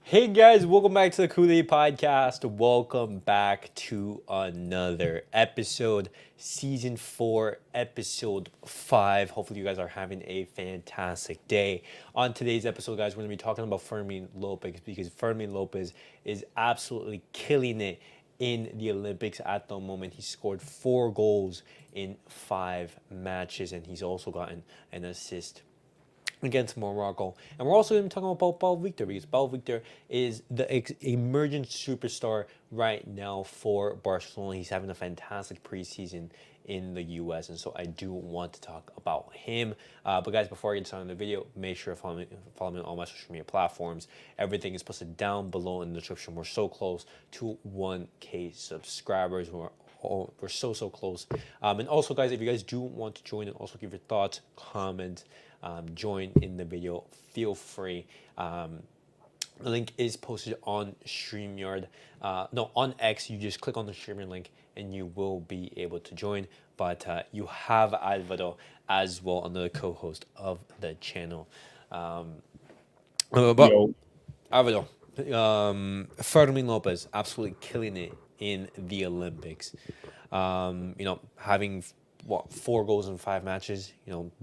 Hey guys, welcome back to the CulePodcast. Welcome back to another episode, season 4, episode 5. Hopefully, you guys are having a fantastic day. On today's episode, guys, we're going to be talking about Fermin Lopez because Fermin Lopez is absolutely killing it in the Olympics at the moment. He scored 4 goals in 5 matches, and he's also gotten an assist against Morocco. And we're also going to be talking about Pau Victor because Pau Victor is the emergent superstar right now for Barcelona. He's having a fantastic preseason in the US, and so I do want to talk about him. But guys, before I get started on the video, make sure to follow me on all my social media platforms. Everything is posted down below in the description. We're so close to 1K subscribers. We're so close. And also, guys, if you guys do want to join and also give your thoughts, comments, join in the video, feel free. The link is posted on StreamYard. On X. You just click on the StreamYard link and you will be able to join. But you have Alvaro as well, another co-host of the channel. But Yo, Alvaro, Fermin Lopez absolutely killing it in the Olympics. Having 4 goals in 5 matches.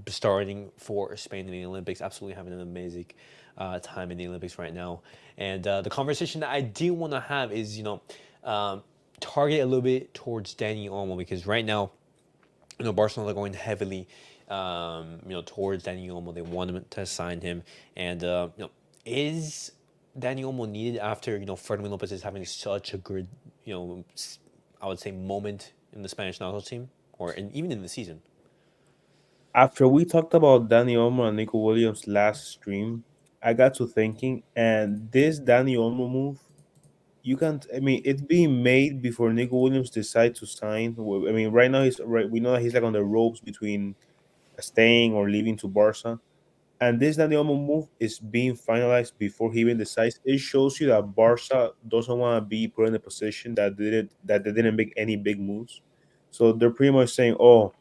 Starting for Spain in the Olympics, absolutely having an amazing time in the Olympics right now. And the conversation that I do want to have is, target a little bit towards Dani Olmo because right now, Barcelona are going heavily, towards Dani Olmo. They want him to sign him, and is Dani Olmo needed after Fermin Lopez is having such a good, I would say moment in the Spanish national team or even in the season. after we talked about Dani Olmo and Nico Williams last stream, I got to thinking, and this Dani Olmo move, you can't. I mean, it's being made before Nico Williams decide to sign. I mean, right now he's right. We know that he's like on the ropes between staying or leaving to Barca, and this Dani Olmo move is being finalized before he even decides. It shows you that Barca doesn't want to be put in a position that they didn't make any big moves. So they're pretty much saying, "Oh,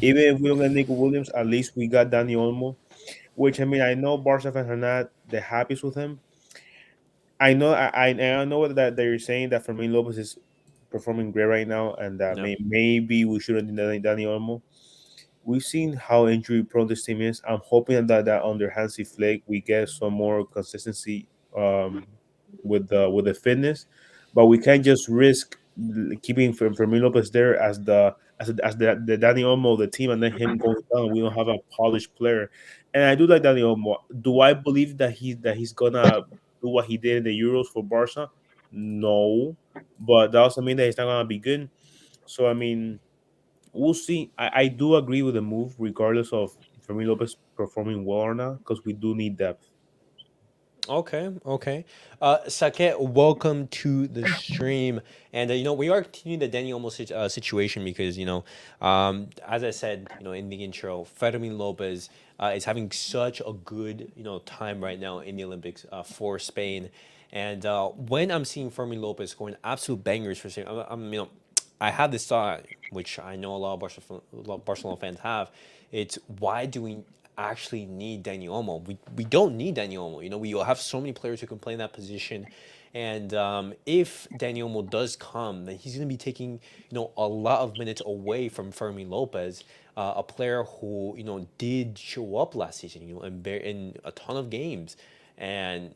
even if we don't get Nico Williams, at least we got Dani Olmo." Which I mean, I know Barca fans are not the happiest with him. I know that they're saying that Fermin Lopez is performing great right now, and that Yeah. maybe we shouldn't do Dani Olmo. We've seen how injury prone this team is. I'm hoping that under Hansi Flick we get some more consistency with the fitness, but we can't just risk keeping Fermin Lopez there as the Dani Olmo of the team, and then him going down. We don't have a polished player, and I do like Dani Olmo. Do I believe that he's gonna do what he did in the Euros for Barca? No, but that doesn't mean that he's not gonna be good. So I mean, we'll see. I do agree with the move, regardless of Fermin Lopez performing well or not, because we do need depth. Okay. Sake, welcome to the stream. And we are continuing the Danny Olmo situation because as I said, in the intro, Fermin Lopez is having such a good time right now in the Olympics for Spain. And when I'm seeing Fermin Lopez scoring absolute bangers for Spain, I have this thought, which I know a lot of Barcelona fans have. It's why do we actually need Dani Olmo? We don't need Dani Olmo. We have so many players who can play in that position. And if Dani Olmo does come, then he's going to be taking a lot of minutes away from Fermin Lopez, a player who did show up last season, in a ton of games. And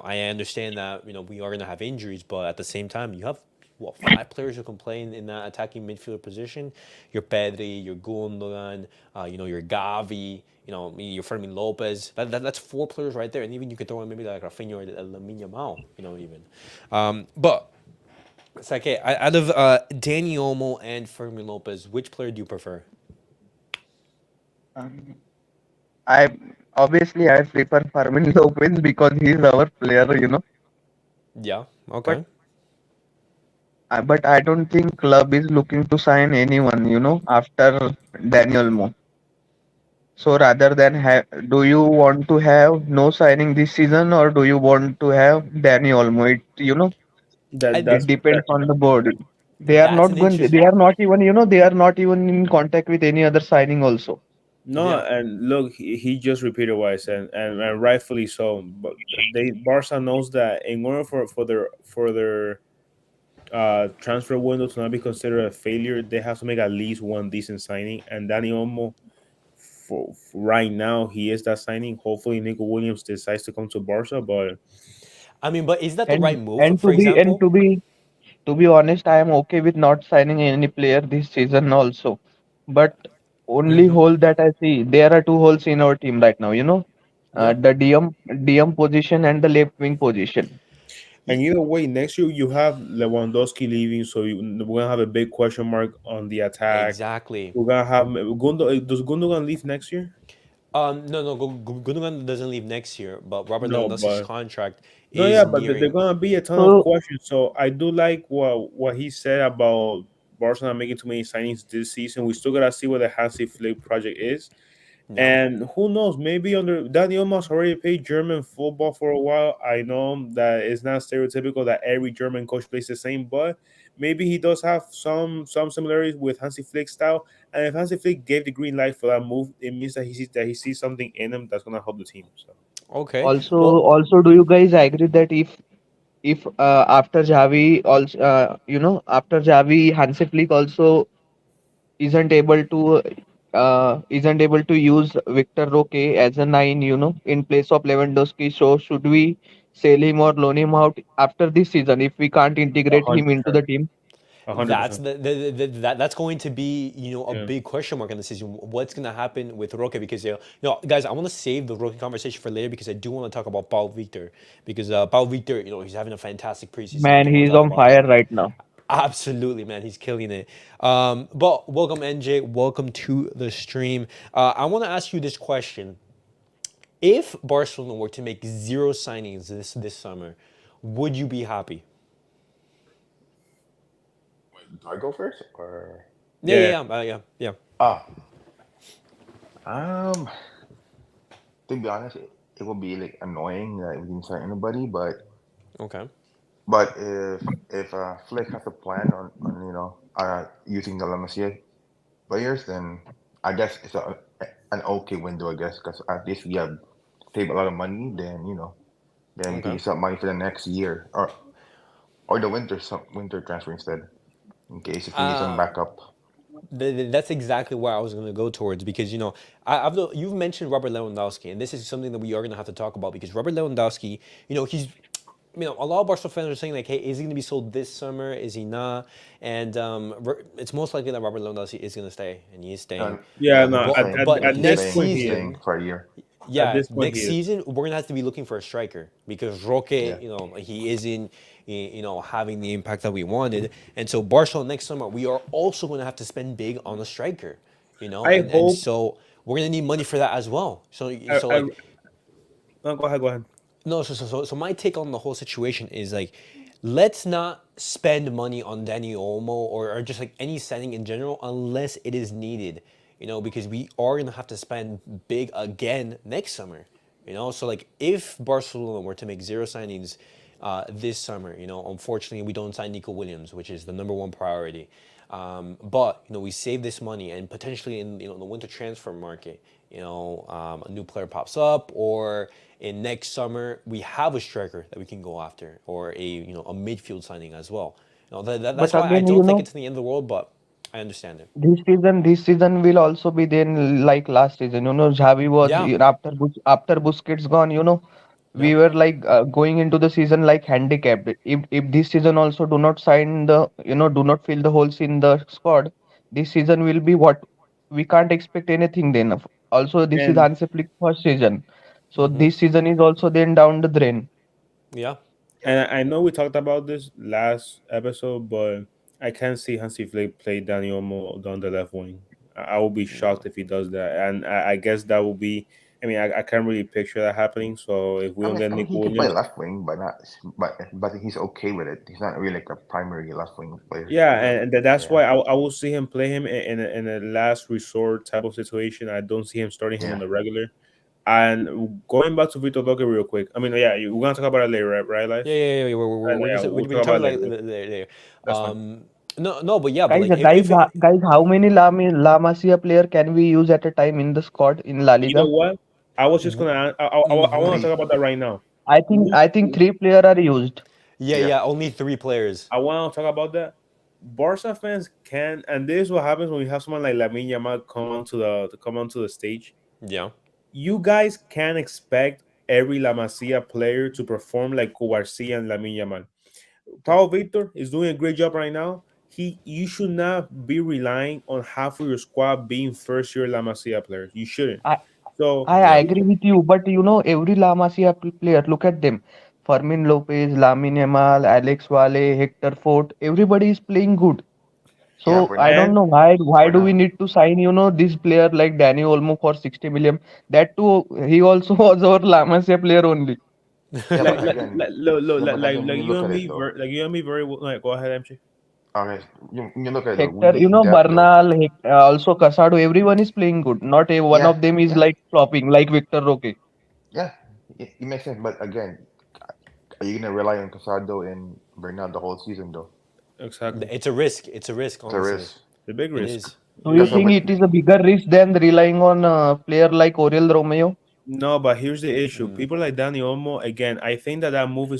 I understand that we are going to have injuries, but at the same time, you have 5 players who can play in that attacking midfielder position. Your Pedri, your Gundogan, your Gavi, your Fermin Lopez. That's 4 players right there, and even you could throw in maybe like Rafinha or Lamine Yamal, even. But it's like, hey, out of Dani Olmo and Fermin Lopez, which player do you prefer? Um, I obviously I prefer Fermin Lopez because he's our player. Yeah. But Okay. but I don't think club is looking to sign anyone, after Daniel Mo. So rather than do you want to have no signing this season or do you want to have Daniel Olmo? That I, that's It depends on the board. They are that's not an going. interest. They are not even. They are not even in contact with any other signing also. No, Yeah. and look, he just repeated what I said, and rightfully so. But they Barca knows that in order for their transfer window to not be considered a failure, they have to make at least one decent signing. And Dani Olmo, for right now, he is that signing. Hopefully, Nico Williams decides to come to Barca, but I mean, but is that the right And move? and For to be and example. to be honest, I am okay with not signing any player this season also. But only Hmm. hole that I see, there are two holes in our team right now. Yeah. The DM position and the left wing position. and either way, next year you have Lewandowski leaving, so we're gonna have a big question mark on the attack. Exactly. We're gonna have Does Gundogan leave next year? No, no, Gundogan doesn't leave next year, but Robert No, Lewandowski's but contract no, yeah, is but there's nearing. gonna be a ton of So questions. So I do like what he said about Barcelona making too many signings this season. We still gotta see what the Hansi Flick project is, Yeah. and who knows? Maybe under Dani Olmo's already played German football for a while. I know that it's not stereotypical that every German coach plays the same, but maybe he does have some similarities with Hansi Flick's style. And if Hansi Flick gave the green light for that move, it means that he sees something in him that's gonna help the team. So Okay. also Well, also do you guys agree that if after Xavi also after Xavi Hansi Flick also isn't able to use Victor Roque as a nine, in place of Lewandowski. So should we sell him or loan him out after this season if we can't integrate him into 100%, the team? that's 100%. that's going to be a Yeah. big question mark on the season. What's going to happen with Roque? Because guys, I want to save the Roque conversation for later because I do want to talk about Pau Victor because Pau Victor, he's having a fantastic preseason. I Man, do want he's to talk on about that. fire right now. Absolutely, man, he's killing it. But welcome, NJ. Welcome to the stream. I want to ask you this question: if Barcelona were to make zero signings this summer, would you be happy? Do I go first or? Yeah, Yeah. yeah, yeah, yeah, yeah. Ah, um, to be honest, it will be like annoying that we didn't sign anybody, Okay. but if Flick has a plan on using the La Masia players, then I guess it's an okay window, I guess, because at least we have saved a lot of money. Then we can Okay. use that money for the next year or the winter transfer instead, in case if we need some Uh, backup. that's exactly where I was going to go towards because you've mentioned Robert Lewandowski, and this is something that we are going to have to talk about because Robert Lewandowski, he's a lot of Barcelona fans are saying like, hey, is he going to be sold this summer? Is he not? And it's most likely that Robert Lewandowski is going to stay, and he is staying. Yeah, no. He's At, staying. at, But Yeah, at he's this next staying. point, He's he is. staying season, for a year. At yeah, this point, next he is. season we're gonna have to be looking for a striker because Roque, Yeah. he isn't, having the impact that we wanted, and so Barcelona next summer we are also gonna have to spend big on a striker, I and hope. so we're gonna need money for that as well. So I, so I, like no, go ahead. Go ahead. no, so my take on the whole situation is like, let's not spend money on Dani Olmo or just like any signing in general unless it is needed, because we are gonna have to spend big again next summer, So like, if Barcelona were to make zero signings this summer, unfortunately we don't sign Nico Williams, which is the number one priority. But we save this money and potentially in the winter transfer market, a new player pops up, or in next summer we have a striker that we can go after, or a midfield signing as well. That's But why I again, don't think it's the end of the world, but I understand it. this season will also be then like last season. Xavi was Yeah, after Busquets gone. yeah, We were like going into the season like handicapped. If this season also do not fill the holes in the squad, this season will be what we can't expect anything then. Also, this is And Hansi Flick's first season, so mm-hmm. this season is also then down the drain. Yeah. and I know we talked about this last episode, but I can't see Hansi Flick play Dani Olmo down the left wing. I will be shocked No. if he does that, and I guess that will be. I mean, I can't really picture that happening. So if we don't get I mean, Nico he can play Williams, left wing, but he's okay with it. He's not really like a primary left wing player. yeah, Yeah. and that's Yeah, why I will see him play him in a last resort type of situation. I don't see him starting him on yeah. the regular. And going back to Vitor Roque real quick. I mean, yeah, we're gonna talk about it later, right, Yeah, Life? yeah, yeah. We're Right, gonna yeah, say we we'll can talk talk about it like later. later. That's fine. No, but yeah, but Guys, like guys, how many La Masia player can we use at a time in the squad in La You know Liga? what? I was just w- gonna. I want to mhm. talk Three. about that right now. I think three player are used. Yeah, Yeah. yeah, only three players. I want to talk about that. Barca fans can, and this is what happens when you have someone like Lamine Yamal come onto the stage. Yeah. You guys can't expect every La Masia player to perform like cubarsi and Lamine Yamal. Pau Victor is doing a great job right now. You should not be relying on half of your squad being first year La Masia players. You shouldn't. I So I Yeah. agree with you, but you know every La Masia player, look at them. Fermin Lopez, Lamine Yamal, Alex Wale, Hector Fort, everybody is playing good. Yeah, So for I now. don't and know why For do we now. need to sign, you know, this player like Dani Olmo for 60 million? That too, he also was our La Masia player only. Yeah, like but like again, like look, look, yeah, but again, when like you you look and at me it though, like you and me very well. Like, go ahead, MC. okay, you look at it though, we Hector, you need know, depth though. Bernal, also Casado, everyone is playing good. Not a one Yeah, of them is yeah, like flopping, like Victor Roque. yeah. It makes sense, but again, are you gonna rely on Casado and Bernal the whole season though? Exactly. It's a risk. It's a risk, It's a honestly. risk. The big It risk. is. Do you It Because is. think with it is a bigger risk than relying on a player like Oriel Romeo? No, but here's the issue. Mm, People like Dani Olmo, again, I think that move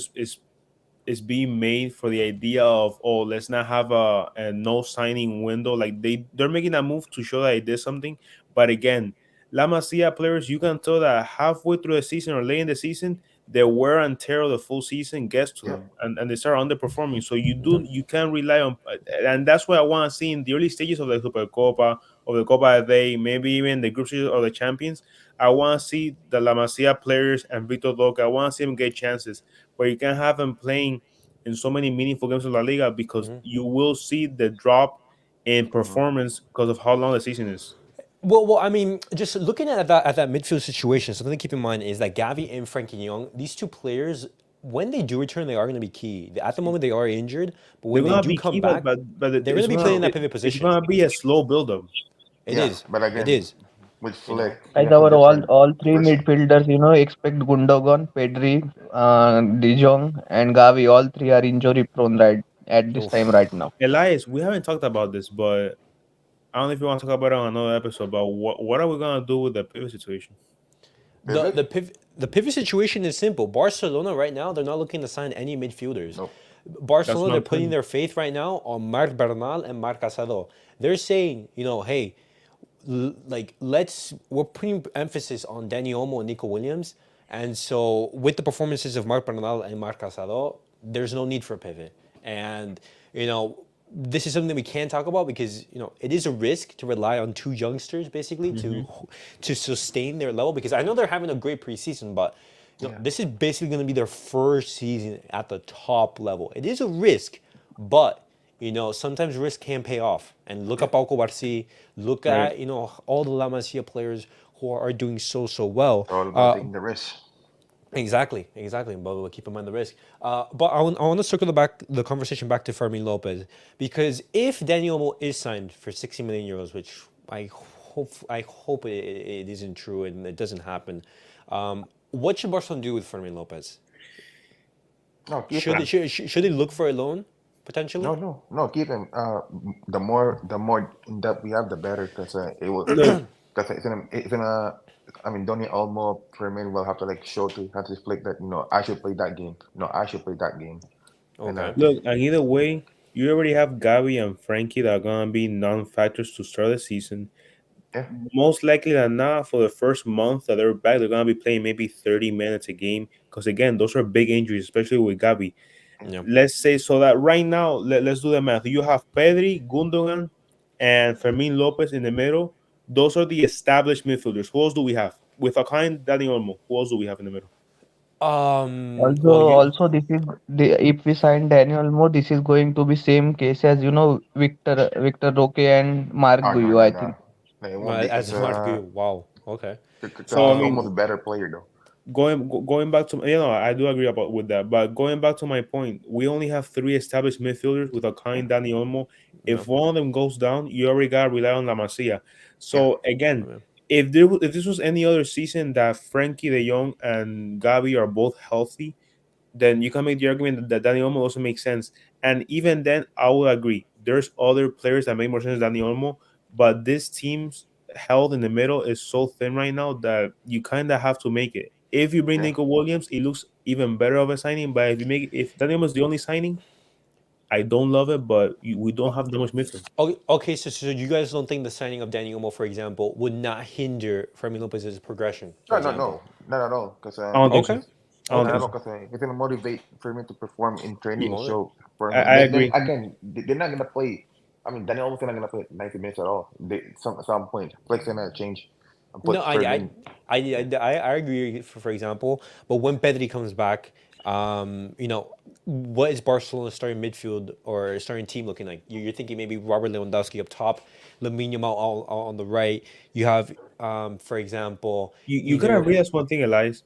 is being made for the idea of, oh, let's not have a no signing window. Like they're making that move to show that they did something. But again, La Masia players, you can tell that halfway through the season or late in the season, the wear and tear of the full season gets to yeah, them, and they start underperforming. So yeah. you can't rely on, and that's what I want to see in the early stages of the Supercopa, of the Copa del Rey, maybe even the group stages of the Champions. I want to see the La Masia players and Vitor Roque. I want to see them get chances, where you can have them playing in so many meaningful games of La Liga, because Mhm. you will see the drop in hmm performance because of how long the season is. Well, I mean, just looking at that midfield situation, something to keep in mind is that Gavi and Frankie Young, these two players, when they do return, they are going to be key. At the moment, they are injured, but They're when they gonna do be come key, back, but they're going to be playing in that pivot it's position. gonna be a slow build up. It yeah. is. But It again, is. with You know. Flick, he Guys, has a our different all three risk. midfielders, you know, expect Gundogan, Pedri, De Jong, and Gavi. All three are injury prone right at this time Oof. right now. Elias, we haven't talked about this, but I don't know if you want to talk about it on another episode. But what are we gonna do with the pivot situation? Pivot? The pivot situation is simple. Barcelona right now, they're not looking to sign any midfielders. Nope. That's Barcelona, what they're I'm putting saying. their faith right now on Marc Bernal and Marc Casado. They're saying, hey, like we're putting emphasis on Dani Olmo and Nico Williams, and so with the performances of Marc Bernal and Marc Casado, there's no need for a pivot. And you know, this is something that we can talk about because it is a risk to rely on two youngsters basically Hmm. to sustain their level, because I know they're having a great preseason, but Yeah. this is basically going to be their first season at the top level. It is a risk, but sometimes risk can pay off. And look Yeah. at Pau Victor, look Right. at all the La Masia players who are doing so well. It's all about taking the risk. Exactly. But we'll keep in mind the risk. But I want to circle the conversation back to Fermin Lopez, because if Dani Olmo is signed for 60 million euros, which I hope it isn't true and it doesn't happen, what should Barcelona do with Fermin Lopez? No, keep Should they, him. should they look for a loan potentially? No, keep him. The more in depth we have, the better, because it will, Look, because it's gonna. I mean, Donny Olmo, Fermin will have to like show to Hansi Flick that I should play that game. No, I should play that game, and Okay. and either way, you already have Gavi and Frankie that are gonna be non-factors to start the season. yeah, Most likely than not, for the first month that they're back, they're gonna be playing maybe 30 minutes a game. Because again, those are big injuries, especially with Gavi. Yeah. Let's say so that right now, let's do the math. You have Pedri, Gundogan, and Fermin Lopez in the middle. Those are the established midfielders. Who else do we have? With Akain, Dani Olmo. Who else do we have in the middle? Also, Well, you. also this is if we sign Daniel Mo, this is going to be same case as Victor Roque and Mark oh no Guyu, no I no, think. no, it won't be As because a Marco, wow. Okay. So I because mean, almost a better player though. going back to I do agree about with that. But going back to my point, we only have three established midfielders with Akain, Dani Olmo. Yeah. If one of them goes down, you already got to rely on La Masia. Yeah, So again, Yeah. if this was any other season that Frankie De Jong and Gavi are both healthy, then you can make the argument that Dani Olmo also makes sense. And even then, I will agree. there's other players that make more sense than Dani Olmo, but this team's health in the middle is so thin right now that you kind of have to make it. If you bring Yeah. Nico Williams, it looks even better of a signing. But if Dani Olmo is the only signing, I don't love it. But we don't have that much midfield. Okay, so you guys don't think the signing of Dani Olmo, for example, would not hinder Fermin Lopez's progression, for No, no, example? no, not at all. Because I don't think so. Okay, I don't not okay. at think all. so. Because it's gonna motivate for me to perform in training and Motive- show for I, me. I Then agree. again, they're not gonna play. I mean, Daniel almost not gonna play 90 minutes at all. Some point, Flex gonna change and No, put Fermin. I agree. For example, but when Pedri comes back, what is Barcelona's starting midfield or starting team looking like? You're thinking maybe Robert Lewandowski up top, Lamine Yamal all on the right. You have, for example, You gotta either. realize one thing, Elias.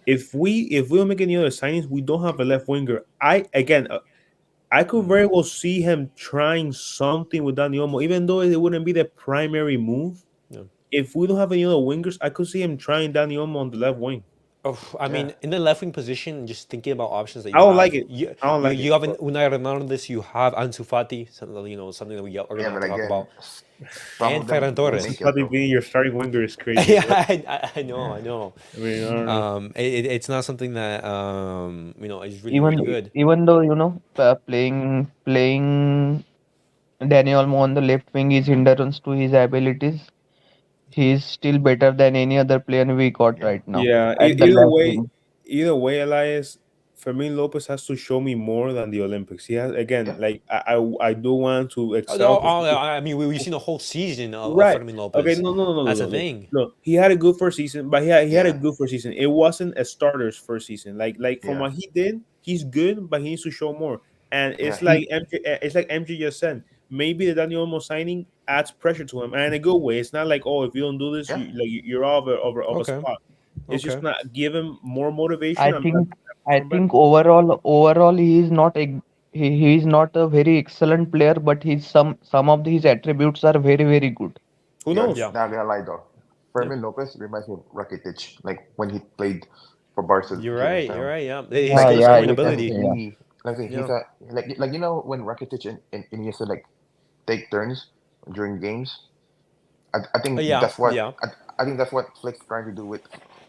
If we don't make any other signings, we don't have a left winger. I could very well see him trying something with Dani Olmo, even though it wouldn't be the primary move. Yeah. If we don't have any other wingers, I could see him trying Dani Olmo on the left wing. Oh, I Yeah, mean, in the left wing position, just thinking about options that I you don't like have, it. you I don't you, like you it. have an Unai Hernandez, you have Ansu Fati, something that we are yeah, gonna but talk again, about, some and of them Ferran won't Torres. make it Fati though. being your starting winger is crazy. Yeah, Bro. I know, I know. I mean, I don't know. It's not something that is really Even really good. even though playing Dani Olmo on the left wing is hindrance to his abilities, he is still better than any other player we got Yeah, right now Yeah, at the left wing. either way, Elias, Fermin Lopez has to show me more than the Olympics. He has again, yeah, like I do want to excel. I mean, we've seen a whole season of Right. Fermin Okay. Lopez. No. No. No. No. That's No. a No. thing. No. He had a good first season, but he had a yeah, good first season. It wasn't a starter's first season. Like from yeah, what he did, he's good, but he needs to show more. And yeah, it's like MJ. It's like MJ just said. Maybe the Daniel Olmo signing adds pressure to him, and in a good way. It's not like, oh, if you don't do this, yeah. you're off of a Okay, spot. It's just okay. gonna give him more motivation I and think I perform better. think overall he is not he is not a very excellent player, but his some of his attributes are very good. Who Yeah, knows? Yeah, not gonna lie though. Yeah. Fermin Lopez reminds me of Rakitic, like when he played for Barca you're during his right. You're time. right. Yeah, he's Yeah, Like still yeah, scoring you like can ability. say, yeah. he like he's Yeah. a like you know when Rakitic and he used to like take turns during games. I think Yeah, that's what yeah. I think that's what Flick's trying to do with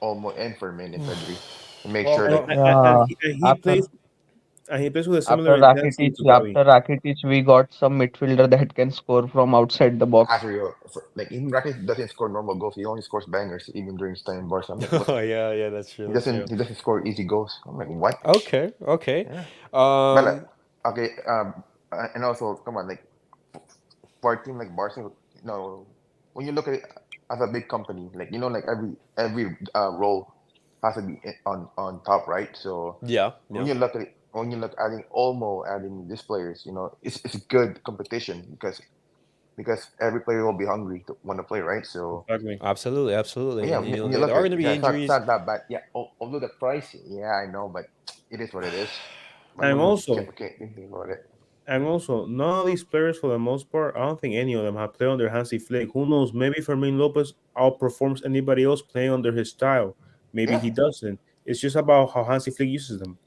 Olmo and Fermin and Pedri to make Well, sure And, that well, and, Yeah, he after plays with a similar after intensity to Gavi. Rakitic, we got some midfielder that can score from outside the box. Asrio, like even Rakitic doesn't score normal goals. He only scores bangers even during his time in Barca. I'm like, what? oh yeah, yeah. That's true. That's true. He doesn't score easy goals. I'm like, what? Okay, okay. Yeah. But Um, okay, and also come on, like for a team like Barca, you know, when you look at it as a big company, like you know, like every role has to be on top, right? So yeah, when yeah. you look at it, when you look adding Olmo, adding these players, you know, it's good competition because every player will be hungry to want to play, right? So Exactly. Absolutely, absolutely. yeah, And when you there look are at going it, to yeah, be it's injuries. not that bad. Yeah, although the price, yeah, I know, but it is what it is. I And mean, also, can't think about it. none of these players, for the most part, I don't think any of them have played under Hansi Flick. Who knows? Maybe Fermin Lopez outperforms anybody else playing under his style. Maybe Yeah, he doesn't. It's just about how Hansi Flick uses them.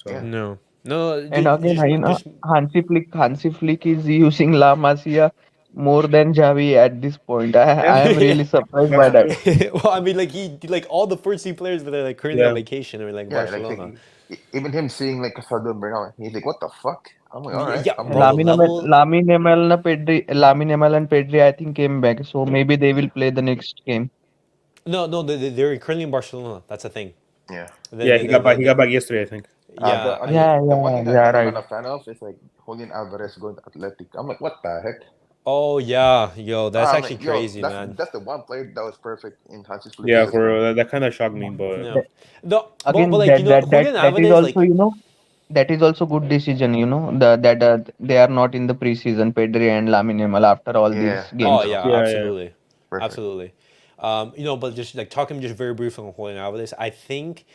yeah, So, No, no. And again, Just Hansi Flick is using La Masia more than Xavi at this point. yeah, I am yeah. really surprised by that's yeah, that. true. Well, I mean, like like all the first team players that are like currently on Yeah. vacation or like yeah. Barcelona. Even him seeing like Casado Bernal, he's like, "What the fuck?" I'm like, "All right, Yeah, I'm bro. The good." level. Lamine Yamal and Pedri, I think came back, so maybe they will play the next game. No, no. They're currently in Barcelona. That's the thing. Yeah. Yeah, he got back yesterday, I think. Yeah. Yeah, The one yeah, thing that yeah, I'm right. not a fan of is like Julian Alvarez going to Athletic. I'm like, what the heck? Oh yeah, yo, that's I'm actually like, yo, crazy, man. that's the one player that was perfect in Hansi Flick's Yeah, system. for that kind of shocked me, but Yeah. That, No, but again, like that Julian that is Alvarez, also, like that is also good decision. That they are not in the preseason, Pedri and Lamine Yamal after all Yeah, these oh games. yeah, yeah. absolutely, perfect. absolutely. But just like talking just very briefly on Julian Alvarez, I think,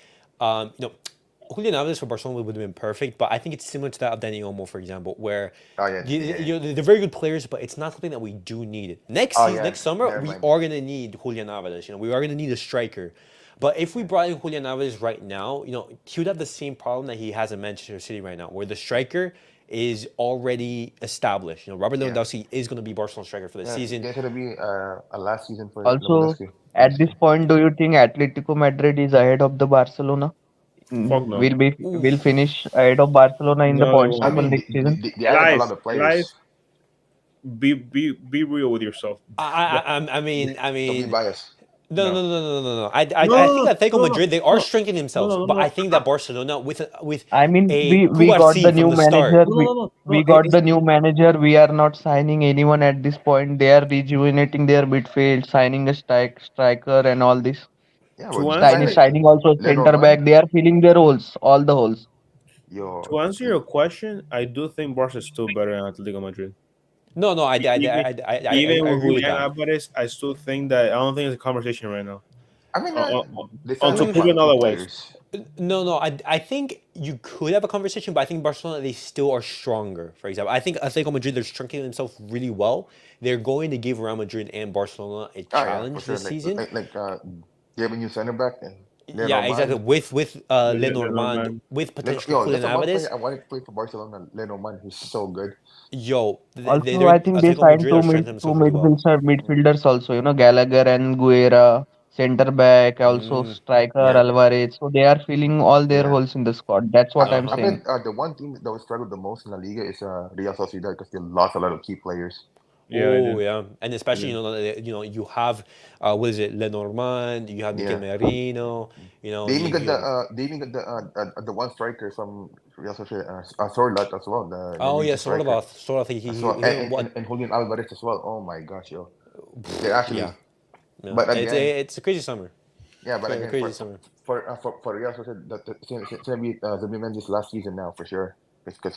Julian Alvarez for Barcelona would have been perfect, but I think it's similar to that of Dani Olmo, for example, where Oh yeah, yeah. they're very good players, but it's not something that we do need. Next Oh season, yeah, next summer, never we mind. are gonna need Julian Alvarez. We are gonna need a striker. But if we brought in Julian Alvarez right now, he would have the same problem that he has in Manchester City right now, where the striker is already established. Robert Yeah. Lewandowski is going to be Barcelona striker for the Yeah, season. it's gonna be a last season for Also, Lewandowski, at this basically. point, do you think Atletico Madrid is ahead of the Barcelona? Fuck no. Will Oof. finish ahead of Barcelona in the No, they points I won't. table mean, next season? they added a lot of Guys, players. be real with yourself. I Don't be mean, biased. no, No. no, no, no, no, no. No, I think no, Atletico no, no, Madrid they are no, strengthening no, themselves, no, no, but I no. think that Barcelona with I mean, a we got the cubarsi from new the manager. start. No, no, no, no. We got the new manager. We are not signing anyone at this point. They are rejuvenating their midfield, signing a striker and all this. Yeah, To but answer Signing your signing also center Lenormand, back. They are filling their holes, all the holes. yo, to answer your question, I do think Barca is still better than Atletico Madrid. No, no, Even I even with agree with Julian that. Alvarez, I still think that I don't think it's a conversation right now. I mean, they signed Until Mm, quite a proven few otherwise. players. No, no, I think you could have a conversation, but I think Barcelona they still are stronger. For example, I think Atletico Madrid they're strengthening themselves really well. They're going to give Real Madrid and Barcelona a Oh yeah, for challenge sure. this season. They have a new center back and Yeah, exactly. Lenormand. With Lenormand, Man. with potentially That's Julian the one player Alvarez. I wanted to play for Barcelona. Lenormand, he's so good. Yo, Also, they're I think they Atletico signed Madrid are strengthening two themselves really well. midfielders also. Gallagher and Guerra, center back, also Mm, striker yeah. Alvarez. So they are filling all their Yeah. holes in the squad. That's what I'm I Uh-huh. saying. bet the one team that will struggle the most in La Liga is Real Sociedad because they lost a lot of key players. Yeah, they Oh did. yeah, and They especially did. you have what is it Lenormand, you have Mikel Yeah. Merino, They even got the one striker from Real Sociedad, Sorlat as well, the oh new yeah, striker Sort of as well, he what and Julian Alvarez as well. Oh my gosh, yo, they're actually. yeah. Yeah, But again, it's a crazy summer. yeah, but again Crazy summer. for Real Sociedad, it's gonna be Zubimendi's last season now for sure, because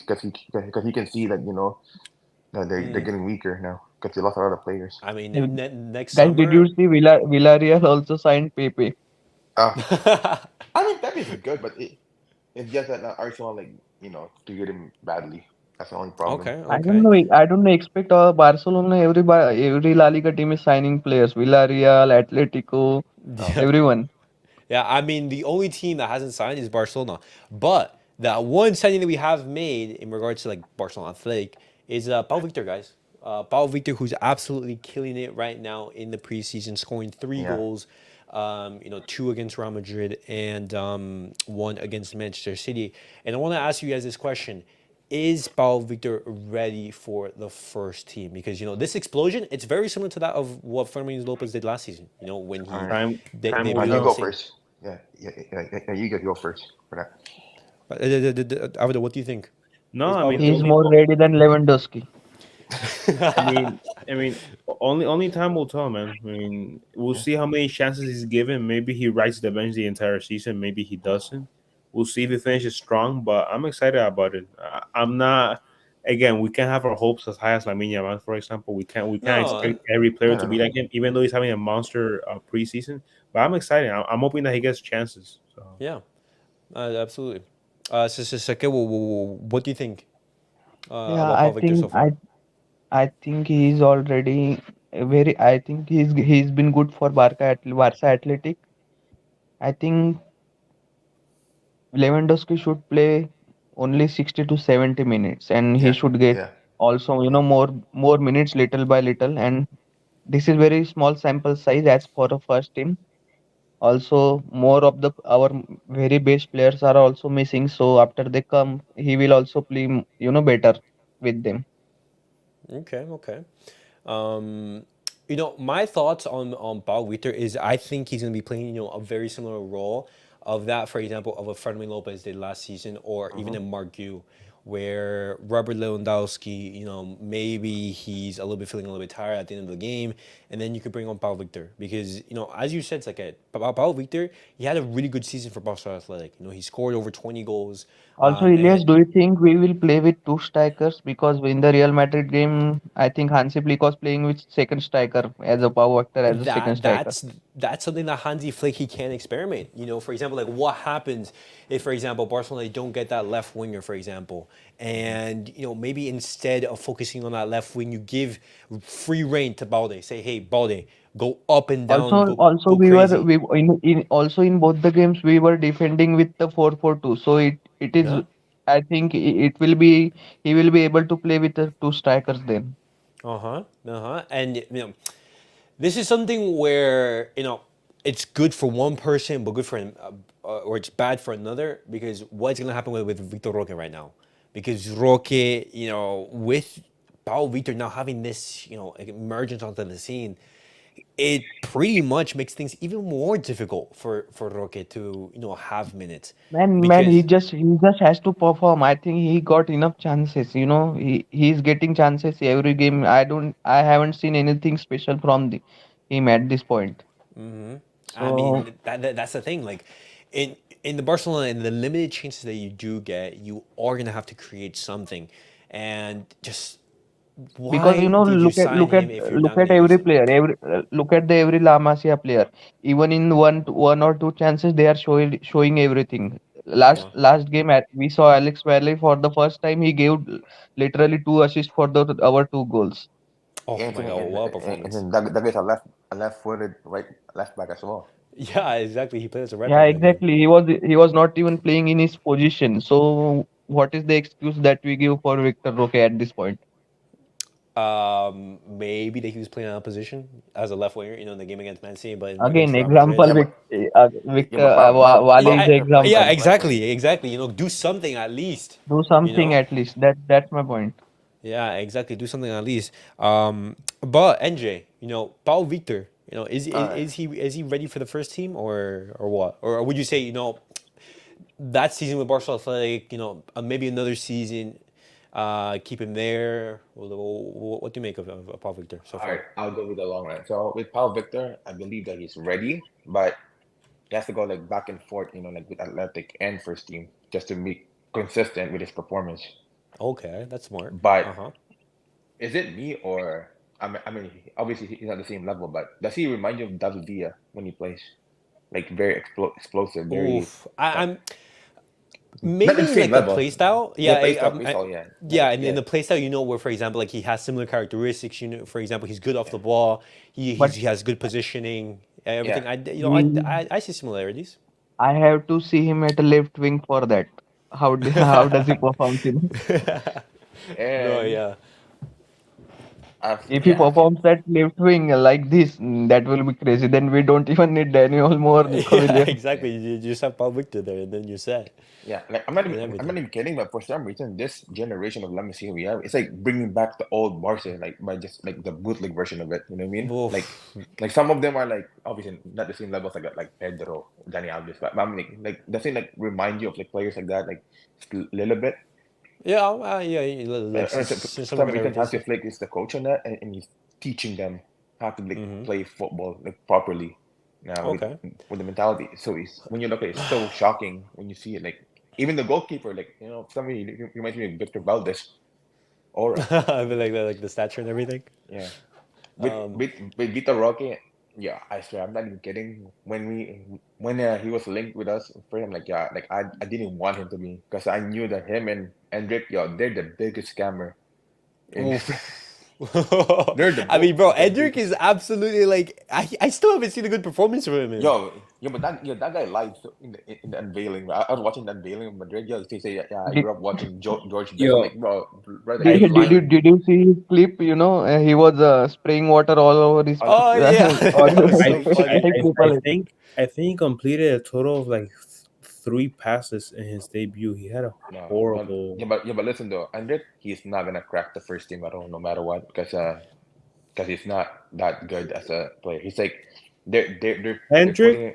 he can see that they're Mm. getting weaker now because they lost a lot of players. I mean, Uh, next Guys, did you summer. see Villarreal also signed Pepe? Uh, I mean that is good, but it's just that Arsenal treated him badly. That's the only problem. Okay, okay. I don't know. Expect Barcelona. Every La Liga team is signing players. Villarreal, Atletico, Oh, Yeah, everyone. yeah. I mean, the only team that hasn't signed is Barcelona, but that one signing that we have made in regards to like Barcelona Athletic is Pau Victor, guys. Pau Victor, who's absolutely killing it right now in the preseason, scoring three yeah. goals. Two against Real Madrid and one against Manchester City. And I want to ask you guys this question: is Pau Victor ready for the first team? Because this explosion, it's very similar to that of what Fermin Lopez did last season. When All he right. Time will debuted You on the tell. go scene. first. Yeah. You guys go first for that. Alvaro, what do you think? No, Is I Pau mean He Victor is ready? more ready than Lewandowski. I mean, only time will tell, man. I mean, we'll Yeah. see how many chances he's given. Maybe he rides the bench the entire season. Maybe he doesn't. We'll see if he finishes strong. But I'm excited about it. I'm not. Again, we can't have our hopes as high as Lamine Yamal, for example. We can't No, expect every player No, to no, be no. like him, even though he's having a monster preseason. But I'm excited. I'm hoping that he gets chances. So yeah, absolutely. Sake, what do you think Yeah, about Pau Victor so far? I think he is already very. I think he's been good for Barca Athletic. I think Lewandowski should play only 60 to 70 minutes, and he Yeah, should get yeah, also yeah. more minutes little by little. And this is very small sample size as for a first team. Also, more of the our very best players are also missing. So after they come, he will also play better with them. Okay, okay. Um, my thoughts on Pau Victor is I think he's going to be playing, a very similar role of that, for example, of a Fermin Lopez did last season, or even Mm-hmm. a Margu, where Robert Lewandowski, maybe he's a little bit feeling a little bit tired at the end of the game, and then you could bring on Pau Victor because, as you said, it's like Pau Victor, he had a really good season for Barcelona Athletic. He scored over 20 goals. Also, And Ilyas, do you think we will play with two strikers? Because in the Real Madrid game, I think Hansi Flick was playing with second striker as a power actor as a second striker. That's something that Hansi Flick he can experiment. For example, like what happens if, for example, Barcelona they don't get that left winger, for example, and maybe instead of focusing on that left wing, you give free reign to Balde. Say, hey, Balde, go up and down, Also go we were crazy. in also in both the games we were defending with the 4-4-2. So it is Yeah. I think it will be he will be able to play with the two strikers then. Uh-huh. Uh-huh. And this is something where, it's good for one person, but good for or it's bad for another, because what's going to happen with Victor Roque right now? Because Roque, with Pau Victor now having this, emergence onto the scene, it pretty much makes things even more difficult for Roque to, have minutes. Man, Because he just has to perform. I think he got enough chances. He's getting chances every game. I haven't seen anything special from him at this point. I So mean, that's the thing. Like, in the Barcelona, in the limited chances that you do get, you are gonna have to create something, and just because why did you sign him if you're not look gonna at use every him? player, look at the every La Masia player. Even in one or two chances, they are showing everything. Uh-huh. Last game we saw Alex Valley for the first time. He gave literally two assists for our two goals. Oh Yeah, my God, and, what a and performance! then that is a left-footed right left back as well. Yeah, exactly. He played as a right Yeah, back that game. exactly. He was not even playing in his position. So what is the excuse that we give for Victor Roque at this point? Maybe that he was playing out of position as a left winger, in the game against Man City, but Again, against Real example Madrid. Yeah, Victor but Wale Yeah, is the yeah, example. exactly, exactly. Do something at least. Do You something know. at least. That's my point. Yeah, exactly. Do something at least. But NJ, Pau Victor, is he ready for the first team, or what? Or would you say, that season with Barcelona Athletic, maybe another season, keep him there? What do you make of Pau Victor so all right, far? I'll go with the long run. So with Pau Victor, I believe that he's ready, but he has to go like back and forth, like with Athletic and first team, just to be consistent with his performance. Okay, that's smart. But Uh huh. is it me or I mean, obviously he's not the same level, but does he remind you of David Villa when he plays? Like very explosive, very Oof. like I'm not the maybe in same like the level. play style. Yeah, Yeah, play style, yeah, not yeah, like, and in yeah, the play style, where for example, like he has similar characteristics. For example, he's good off yeah, the ball. But He has good positioning. yeah. Everything. he, I see similarities. I have to see him at a left wing for that. How does he perform? No, And yeah. If he yeah, performs at left wing like this, that will be crazy. Then we don't even need Dani Olmo or Nico Yeah, Williams. exactly. You just have Paul Victor there, and then you're set, yeah, like and I'm not everything. even kidding, but for some reason, this generation of Lemon we have, it's like bringing back the old Barca, like by just like the bootleg version of it. You know what I mean? Oof. Like some of them are like obviously not the same levels like Pedro, Dani Alves, but I'm like does it like remind you of like players like that, like just a little bit? Yeah, yeah. Like For similar some reason, Hansi characteristics. Flick is the coach on that, and he's teaching them how to like Mm-hmm. play football like properly. Now Okay. with the mentality, so it's when you look at it, it's so shocking when you see it. Like even the goalkeeper, like for some reason, he reminds me of Victor Valdez aura. I feel like the stature and everything. Yeah, with Um, with with Vitor Roque. Yeah, I swear I'm not even kidding. When he was linked with us for him, like yeah, like I didn't want him to be because I knew that him and Hendrik, yo, they're the biggest scammer in oof. they're the I both mean, bro, the Edric biggest. is absolutely like I still haven't seen a good performance from him. But that guy lied in the unveiling. I was watching the unveiling of Madrid. Yeah, they say yeah, I Did, grew up watching George Best. I'm Yo, like, bro, brother, I you're did think you lying. did you see his clip? He was spraying water all over his Oh, Oh yeah, all that was I so face, I, funny. like I, people. I think I think he completed a total of like three passes in his debut. He had a no, horrible. yeah, but listen though, Hendrik, he's not gonna crack the first team at all, no matter what, because he's not that good as a player. He's like they're Hendrick, putting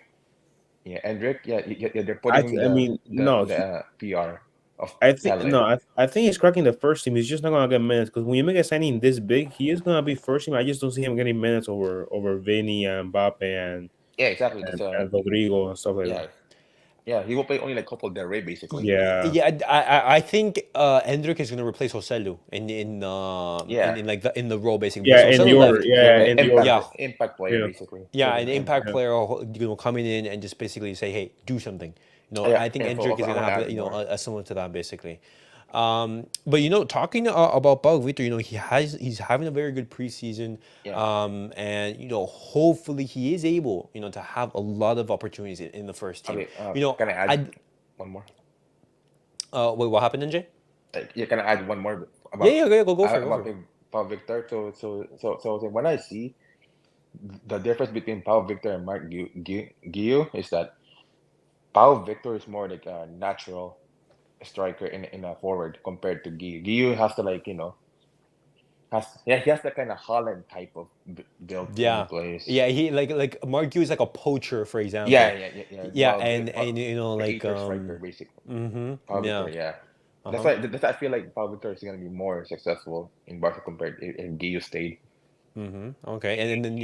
yeah, Hendrik, yeah, they're putting I him in I the mean the no, the PR of I think talent. no, I think he's cracking the first team. He's just not gonna get minutes because when you make a signing this big, he is gonna be first team. I just don't see him getting minutes over Vinny and Mbappe Yeah, exactly. and Rodrigo and stuff like that. Yeah, yeah, he will play only like couple Del Rey basically. Yeah, Yeah, I think Endrick is gonna replace Joselu Yeah, in the role basically because yeah, in Joselu your left. yeah, yeah but in your Yeah, impact player yeah basically. yeah, an impact yeah. player, coming in and just basically say, hey, do something. Yeah, I think and for Endrick also is I gonna want to have add more. a similar to that basically. But talking about Pau Victor, he's having a very good preseason, Yeah. and hopefully he is able to have a lot of opportunities in the first team. Okay. You know, Can I add I one more? Wait, what happened, NJ? You can add one more Yeah, yeah, yeah, go for it, go about for it. Pau Victor. So when I see the difference between Pau Victor and Mark Gio is that Pau Victor is more like a natural striker in a forward compared to Gio. Gio has to he has that kind of Holland type of build when he Yeah, plays. yeah. He like Mark Hughes is like a poacher, for example. Yeah. Yeah, Well, and like creator striker basically. Pau yeah. Victor, yeah. Uh-huh. That's why I feel like Pau Victor is gonna be more successful in Barca compared if Gio stayed. Okay, and then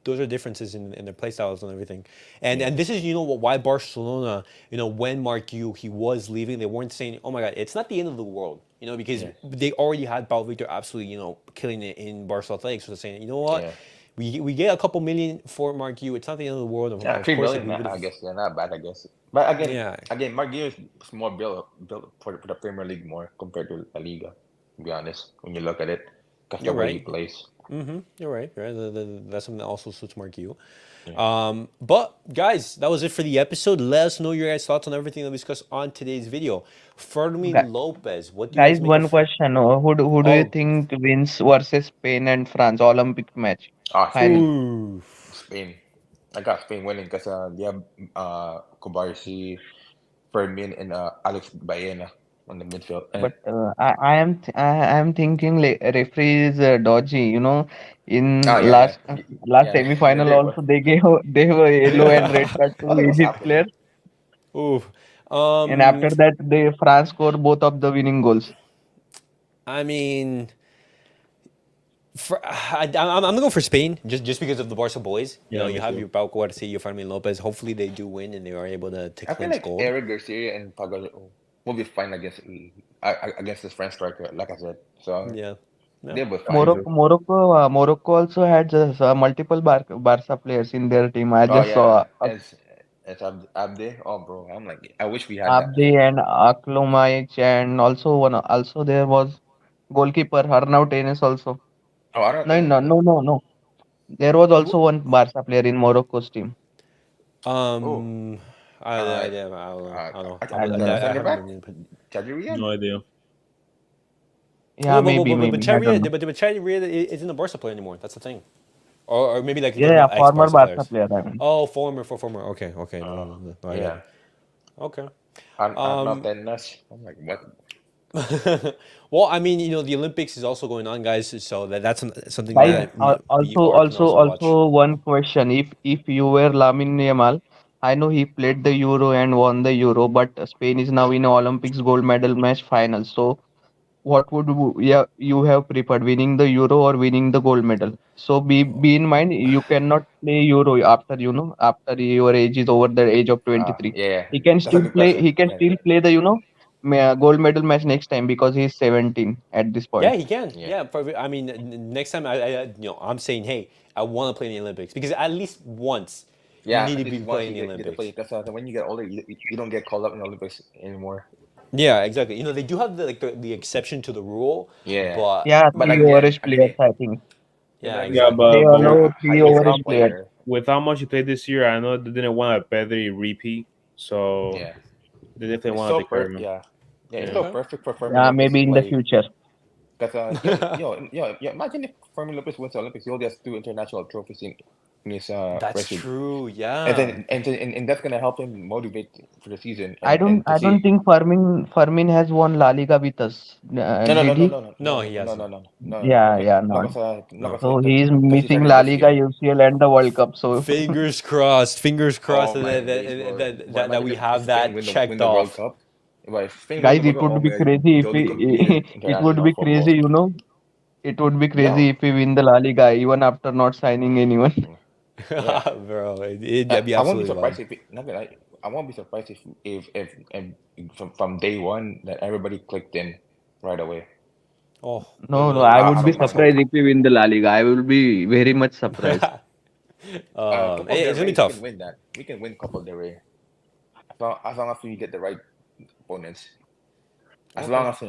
those are differences in their play styles and everything, Yeah. and this is why Barcelona, when Mark Yu he was leaving, they weren't saying, oh my god, it's not the end of the world, because Yeah. they already had Pau Victor absolutely killing it in Barca Athletics, so they're saying, you know what, Yeah. we get a couple million for Mark Yu, it's not the end of the world, Yeah, of three course, like million. we would I have, guess not bad. I guess, but yeah, again, Marquinhos is more built for the Premier League more compared to La Liga. To be honest, when you look at it, because the you're way he right. plays. You're right. You're right. That's something that also suits Mark Yu. Yeah. But guys, that was it for the episode. Let us know your guys' thoughts on everything that we discussed on today's video. Gu- Fermin Lopez, what do you guys Guys, make one of? question. Who do you Oh, think wins versus Spain and France Olympic match Ah, final? Spain, ooh. Spain. I got Spain winning because they have Cubarsi, Fermin, and Alex Baena on the midfield. And But I am thinking referee is dodgy. In yeah, last yeah. semi-final They were. also they have a yellow and red card What to was Egypt player, happening? Ooh. and after that they France score both of the winning goals. I mean, I'm gonna go for Spain just because of the Barca boys. Yeah, You me have too. your Pau Cubarsi, your Fermin Lopez. Hopefully they do win and they are able to I feel clinch like gold. Eric Garcia and Pagano will be fine against this French striker, like I said. So Yeah. Yeah. they'll be Me fine. too. Morocco also had multiple Barca players in their team. I Oh just yeah, saw it's Abde. Oh bro, I'm like, I wish we had that. Abdi and Aklomaic, and also there was goalkeeper Arnaut Enes also. Oh, I don't No, think. no, no, no, no. There was Who? also one Barca player in Morocco's team. Oh, Um, uh, I don't know. I don't know. I don't the know. I center haven't back, been. Chadri. No idea. Yeah, maybe, But maybe. I don't know. Cherry isn't a Barca player anymore. That's the thing. Or maybe like you're Yeah, talking yeah, about ex former Barca Barca players. player. I mean, Oh, former. Okay, Uh, no, I get yeah, it. Okay. not Um, Tenas. I'm like, what? well, I mean, the Olympics is also going on, guys. So that's something guys, that we also, are can also, also watch. also one question. If you were Lamine Yamal, I know he played the Euro and won the Euro, but Spain is now in Olympics gold medal match final. So what would you have preferred, winning the Euro or winning the gold medal? So be in mind, you cannot play Euro after after your age is over the age of 23. Yeah, He can that's a still good play. question. He can Yeah, still play the gold medal match next time because he's 17 at this Yeah, point. he can. yeah, Yeah, I mean, next time I'm saying, hey, I want to play in the Olympics because at least once you yeah. need to At be least once playing in the get to play, Olympics. because when you get older, you don't get called up in the Olympics anymore. Yeah, exactly. They do have the exception to the rule, Yeah, but Yeah, but three again, overage players, I think. yeah, but yeah, Yeah, again, exactly. but They if you're allow a three with high how overage players. player, with how much he played this year, I know they didn't want a Pedri repeat, so yeah, they definitely it's wanted so to carry him. yeah, it's Yeah. so Okay. perfect for Fermin Yeah, Lopez to maybe in the play. future. Because imagine if Fermin Lopez wins the Olympics, he only has two international trophies in his That's resume, true. and Yeah. then that's gonna help him motivate for the season I don't and to I don't see. think Fermin has won La Liga with us. No, no, no, Did no, he? no, no, No, no, he no, no, hasn't. no, no, no, Yeah, because yeah, not no. gonna not No. gonna So selected he is because he missing started La this Liga, year. UCL, and the World Cup. So Fingers crossed. Fingers crossed Oh my days, bro! But that imagine we if have Spain that win checked the World off. Cup. If Spain wins the guys, World it Cup, would oh be my God, crazy they if only compete in we it would international be crazy, football. it would be Yeah, crazy if we win the La Liga even after not signing anyone. yeah. Bro, that'd be I won't be absolutely wild. surprised if not gonna lie, I won't be surprised if from day one that everybody clicked in right away. Oh, No, no, I I would be don't let's mind. hope. surprised if we win the La Liga. I will be very much surprised. Copa del It's gonna be Rey, we can tough. win that. We can win Copa del Rey as long as we get the right opponents. As Okay. long as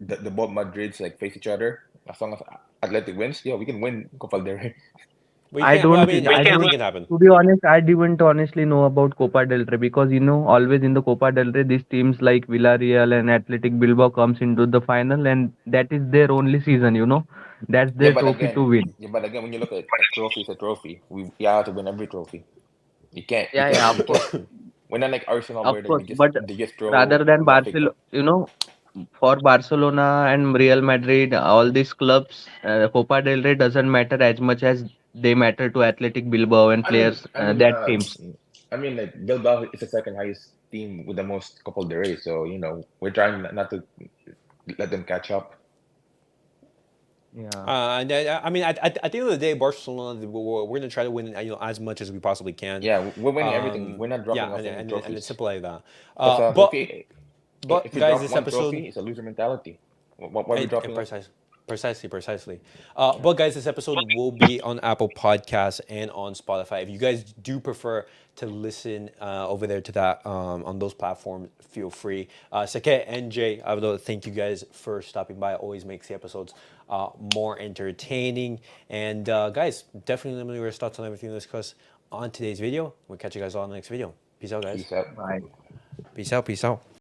the both Madrids like face each other. As long as Athletic wins, yeah, we can win Copa del Rey. But you I can't. Well, I don't mean, think I anything don't can happen. to be honest, I didn't honestly know about Copa del Rey because always in the Copa del Rey these teams like Villarreal and Athletic Bilbao comes into the final and that is their only season. That's Yeah, their trophy to win. when you look at a trophy, it's a trophy. You have to win every trophy. Yeah, yeah, You of course. can't. We're not like Arsenal Of where course, they just but throw rather than the FA Barcelona, Cup. for Barcelona and Real Madrid, all these clubs, Copa del Rey doesn't matter as much as they matter to Athletic Bilbao and I mean, players I mean, that uh, teams. like Bilbao is the second highest team with the most Copa del Rey, so we're trying not to let them catch up. Yeah, And I mean, at the end of the day, Barcelona, we're gonna try to win, as much as we possibly can. Yeah, we're winning everything. We're not dropping Yeah, off any and it's trophies. simple like that. Because Uh, if but we if but you guys, drop this one episode trophy, it's a loser mentality. Why are we and dropping off? precisely. Yeah. But guys, this episode will be on Apple Podcasts and on Spotify. If you guys do prefer to listen over there to that on those platforms, feel free. Sake and Jay, I would like to thank you guys for stopping by. It always makes the episodes more entertaining. And guys, definitely let me know your thoughts on everything we discussed on today's video. We'll catch you guys all in the next video. Peace out, guys. Peace out. bye. Peace out. Peace out.